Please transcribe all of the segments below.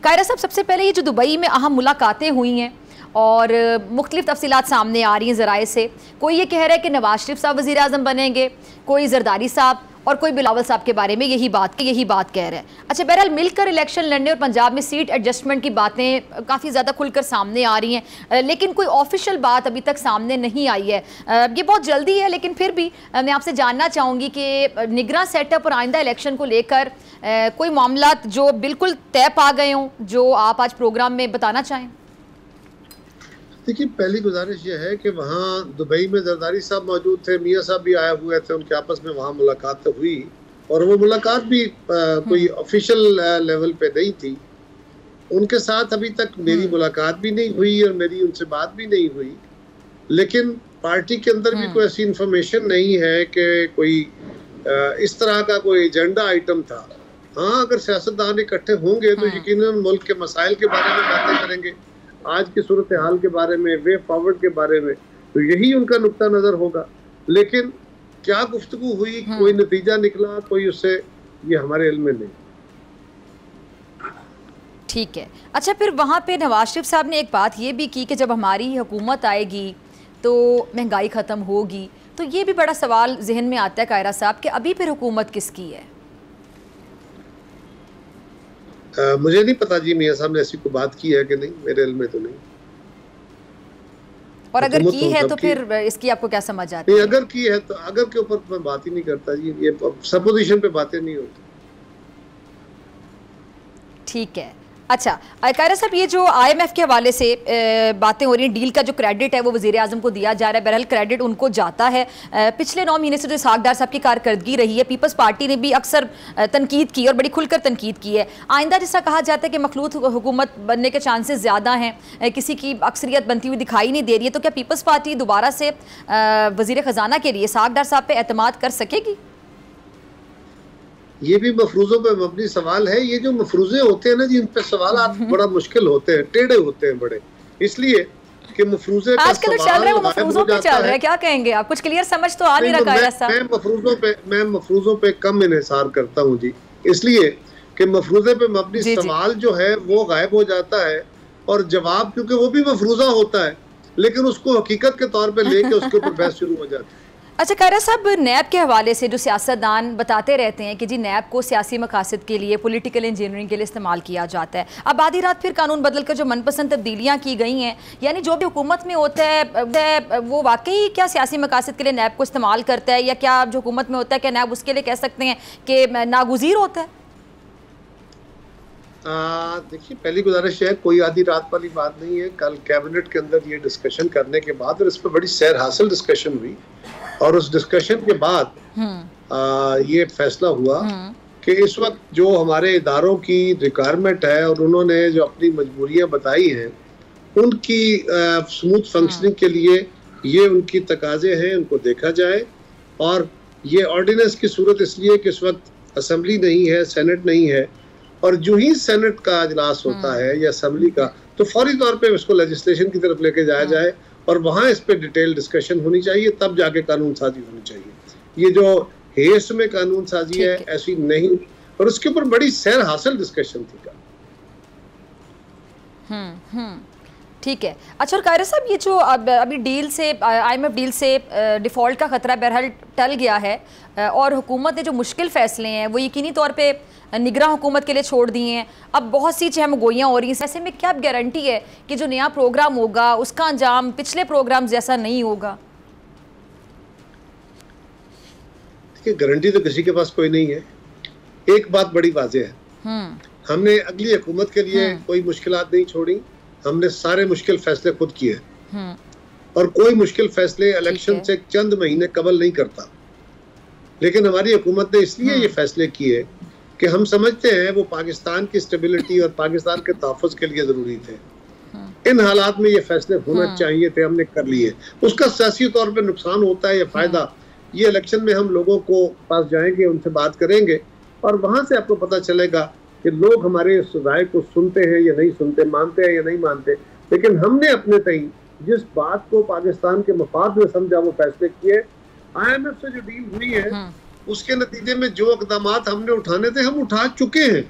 कायरा साहब, सबसे पहले ये जो दुबई में अहम मुलाकातें हुई हैं और मुख्तलिफ तफसीलात सामने आ रही हैं ज़राए से, कोई ये कह रहा है कि नवाज शरीफ साहब वज़ीर आज़म बनेंगे, कोई जरदारी साहब और कोई बिलावल साहब के बारे में यही बात कह रहे हैं। अच्छा, बहरहाल मिलकर इलेक्शन लड़ने और पंजाब में सीट एडजस्टमेंट की बातें काफ़ी ज़्यादा खुलकर सामने आ रही हैं, लेकिन कोई ऑफिशियल बात अभी तक सामने नहीं आई है। ये बहुत जल्दी है, लेकिन फिर भी मैं आपसे जानना चाहूँगी कि निगरान सेटअप और आइंदा इलेक्शन को लेकर कोई मामला जो बिल्कुल तय पा गए हों, जो आप आज प्रोग्राम में बताना चाहें। देखिए, पहली गुजारिश ये है कि वहाँ दुबई में जरदारी साहब मौजूद थे, मियाँ साहब भी आए हुए थे, उनके आपस में वहाँ मुलाकात तो हुई और वो मुलाकात भी कोई ऑफिशियल लेवल पे नहीं थी। उनके साथ अभी तक मेरी मुलाकात भी नहीं हुई और मेरी उनसे बात भी नहीं हुई, लेकिन पार्टी के अंदर भी कोई ऐसी इंफॉर्मेशन नहीं है कि कोई इस तरह का कोई एजेंडा आइटम था। हाँ, अगर सियासतदान इकट्ठे होंगे तो यकीनन मुल्क के मसाइल के बारे में बातें करेंगे, आज की सूरत हाल के बारे में, वे फॉरवर्ड के बारे में, तो यही उनका नुक्ता नजर होगा। लेकिन क्या गुफ्तगू हुई, कोई नतीजा निकला, कोई उससे ये हमारे इल्म में नहीं। ठीक है। अच्छा, फिर वहाँ पे नवाज शरीफ साहब ने एक बात ये भी की कि जब हमारी हुकूमत आएगी तो महंगाई ख़त्म होगी, तो ये भी बड़ा सवाल जहन में आता है कायरा साहब कि अभी फिर हुकूमत किसकी है? मुझे नहीं पता जी, मियाँ साहब ने ऐसी कोई बात की है कि नहीं, मेरे इल्म में तो नहीं। और अगर की है तो फिर इसकी आपको क्या समझ आती है? अगर की है तो अगर के ऊपर मैं बात ही नहीं करता जी, ये सपोजिशन पे बातें नहीं होती। ठीक है। अच्छा कायरा साहब, ये जो IMF के हवाले से बातें हो रही हैं, डील का जो क्रेडिट है वो वज़ीर आज़म को दिया जा रहा है, बहरहाल क्रेडिट उनको जाता है। पिछले 9 महीने से जो इसहाक डार साहब की कारकर्दगी रही है, पीपल्स पार्टी ने भी अक्सर तनकीद की और बड़ी खुलकर तनकीद की है। आइंदा जैसा कहा जाता है कि मखलूत हुकूमत बनने के चांसेस ज़्यादा हैं, किसी की अक्सरियत बनती हुई दिखाई नहीं दे रही है, तो क्या पीपल्स पार्टी दोबारा से वज़ीर ख़जाना के लिए इसहाक डार साहब पर एतमाद कर सकेगी? ये भी मफरूजों पे मबनी सवाल है। ये जो मफरूजे होते हैं ना जी, इन पे सवाल बड़ा मुश्किल होते हैं, टेढ़े होते हैं बड़े, इसलिए कि मफरूजे का आजकल तो चल रहा है वो मफरूजों पे चल रहा है। क्या कहेंगे आप? कुछ क्लियर समझ तो आ नहीं रहा कायरा साहब। मैं मफरूजों पे कम इन्हिसार करता हूँ जी, इसलिए कि मफरूजे पे मबनी सवाल जो है वो गायब हो जाता है और जवाब, क्योंकि वो भी मफरूजा होता है, लेकिन उसको हकीकत के तौर पे लेके उसके ऊपर बहस शुरू हो जाती है। अच्छा कायरा साहब, नैब के हवाले से जो सियासतदान बताते रहते हैं कि जी नैब को सियासी मकासद के लिए, पॉलिटिकल इंजीनियरिंग के लिए इस्तेमाल किया जाता है, अब आधी रात फिर कानून बदल कर जो मनपसंद तब्दीलियाँ की गई हैं, यानी जो भी हुकूमत में होता है वो वाकई क्या सियासी मकासद के लिए नैब को इस्तेमाल करता है, या क्या जो हुकूमत में होता है क्या नैब उसके लिए कह सकते हैं कि नागुज़ीर होता है? देखिए, पहली गुजारिश है, कोई आधी रात वाली बात नहीं है। कल कैबिनेट के अंदर ये डिस्कशन करने के बाद और इस पर बड़ी सैर हासिल डिस्कशन हुई और उस डिस्कशन के बाद ये फैसला हुआ कि इस वक्त जो हमारे इदारों की रिक्वायरमेंट है और उन्होंने जो अपनी मजबूरियां बताई हैं, उनकी स्मूथ फंक्शनिंग के लिए ये उनकी तकाजे हैं, उनको देखा जाए। और ये ऑर्डिनेंस की सूरत इसलिए कि इस वक्त असेंबली नहीं है, सेनेट नहीं है, और जो ही सेनेट का इजलास होता है या असेंबली का, तो फौरी तौर पे इसको लेजिस्लेशन की तरफ लेके जाया जाए और वहाँ इस पे डिटेल डिस्कशन होनी चाहिए, तब जाके कानून साजी होनी चाहिए। ये जो हेस्ट में कानून साजी है, ऐसी नहीं, और उसके ऊपर बड़ी सैर हासिल डिस्कशन थी का। ठीक है। अच्छा, और कायरा साहब, ये जो अभी डील से, IMF डील से डिफ़ॉल्ट का ख़तरा बहरहाल टल गया है और हुकूमत ने जो मुश्किल फ़ैसले हैं वो यकीनी तौर पे निगरान हुकूमत के लिए छोड़ दिए हैं। अब बहुत सी चहम गोइयाँ हो रही हैं, ऐसे में क्या गारंटी है कि जो नया प्रोग्राम होगा उसका अंजाम पिछले प्रोग्राम जैसा नहीं होगा? देखिए, गारंटी तो किसी के पास कोई नहीं है। एक बात बड़ी वाज़ेह है, हमने अगली हुकूमत के लिए कोई मुश्किलात नहीं छोड़ी, हमने सारे मुश्किल फैसले खुद किए और कोई मुश्किल फैसले इलेक्शन से चंद महीने कबल नहीं करता। लेकिन हमारी हुकूमत ने इसलिए ये फैसले किए कि हम समझते हैं वो पाकिस्तान की स्टेबिलिटी और पाकिस्तान के तहफ़्फ़ुज़ के लिए ज़रूरी थे। इन हालात में ये फैसले होना चाहिए थे, हमने कर लिए। उसका सियासी तौर पर नुकसान होता है या फ़ायदा, ये इलेक्शन में हम लोगों को पास जाएंगे, उनसे बात करेंगे और वहाँ से आपको पता चलेगा कि लोग हमारे इस राय को सुनते हैं या नहीं सुनते, मानते हैं या नहीं मानते। लेकिन हमने अपने तई जिस बात को पाकिस्तान के मफाद में समझा वो फैसले किए। IMF से जो डील हुई है उसके नतीजे में जो इक़दामात हमने उठाने थे हम उठा चुके हैं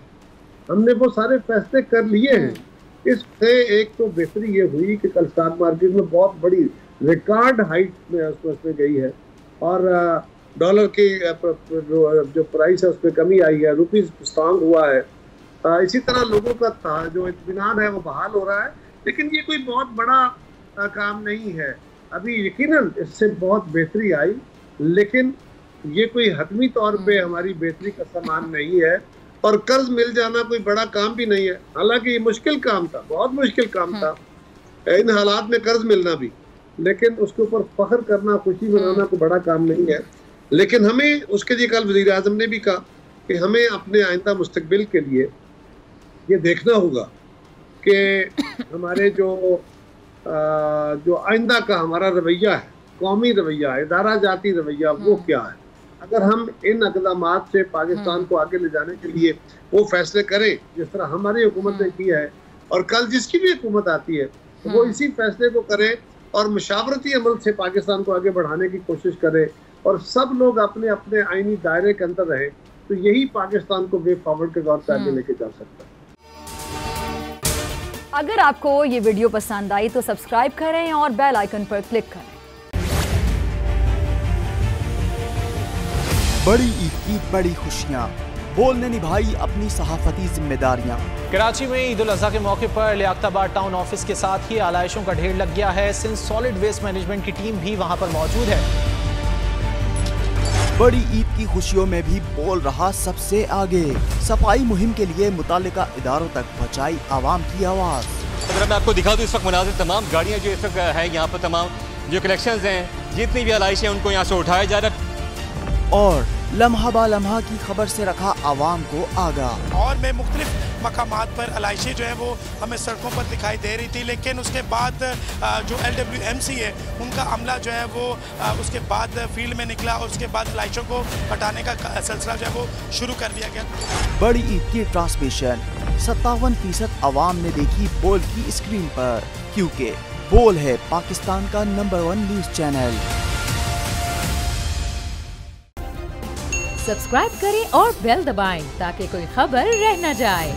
हमने वो सारे फैसले कर लिए हैं। इससे एक तो बेहतरी ये हुई कि कल स्टॉक मार्केट में बहुत बड़ी रिकॉर्ड हाइट में उसमें गई है और डॉलर की जो प्राइस है उसमें कमी आई है, रुपीज स्ट्रांग हुआ है। इसी तरह लोगों का जो इत्मीनान है वो बहाल हो रहा है। लेकिन ये कोई बहुत बड़ा काम नहीं है। अभी यकीनन इससे बहुत बेहतरी आई, लेकिन ये कोई हतमी तौर पे हमारी बेहतरी का सामान नहीं है। और कर्ज मिल जाना कोई बड़ा काम भी नहीं है, हालांकि ये मुश्किल काम था, बहुत मुश्किल काम था इन हालात में कर्ज मिलना भी, लेकिन उसके ऊपर फख्र करना, खुशी मनाना कोई बड़ा काम नहीं है। लेकिन हमें उसके लिए कल वज़ीर आज़म ने भी कहा कि हमें अपने आइंदा मुस्तकबिल के लिए ये देखना होगा कि हमारे जो आइंदा का हमारा रवैया है, कौमी रवैया, इदारा जाती रवैया, वो क्या है। अगर हम इन इक़दामात से पाकिस्तान को आगे ले जाने के लिए वो फैसले करें जिस तरह हमारी हुकूमत ने किया है, और कल जिसकी भी हुकूमत आती है वो इसी फैसले को करे और मुशावरती अमल से पाकिस्तान को आगे बढ़ाने की कोशिश करे और सब लोग अपने अपने आईनी दायरे के अंदर रहें, तो यही पाकिस्तान को वे फॉरवर्ड के तौर पर आगे लेके जा सकता है। अगर आपको ये वीडियो पसंद आई तो सब्सक्राइब करें और बेल आइकन पर क्लिक करें। बड़ी ईद की बड़ी खुशियां, बोल ने निभाई अपनी सहाफती जिम्मेदारियां। कराची में ईद उल अज़हा के मौके पर लियाकताबाद टाउन ऑफिस के साथ ही आलाइशों का ढेर लग गया है। सिंध सॉलिड वेस्ट मैनेजमेंट की टीम भी वहां पर मौजूद है। बड़ी ईद की खुशियों में भी बोल रहा सबसे आगे, सफाई मुहिम के लिए मुतालिका इदारों तक पहुंचाई आवाम की आवाज। अगर मैं आपको दिखा दूं इस वक्त मनाजिर, तमाम गाड़ियां जो इस वक्त है यहाँ पर, तमाम जो कलेक्शंस हैं, जितनी भी आलाइशें उनको यहाँ से उठाया जा रहा है और लम्हा बा लम्हा की खबर से रखा आवाम को आगाह। और में मुख्तलिफ मकामात पर आलाइशें जो है वो हमें सड़कों पर दिखाई दे रही थी, लेकिन उसके बाद जो LWMC है उनका अमला जो है वो उसके बाद फील्ड में निकला और उसके बाद आलाइशों को हटाने का सिलसिला जो है वो शुरू कर दिया गया। बड़ी ईद की ट्रांसमिशन 57% आवाम ने देखी बोल की स्क्रीन पर, क्योंकि बोल है पाकिस्तान का नंबर 1 न्यूज चैनल। सब्सक्राइब करें और बेल दबाएं ताकि कोई खबर रह न जाए।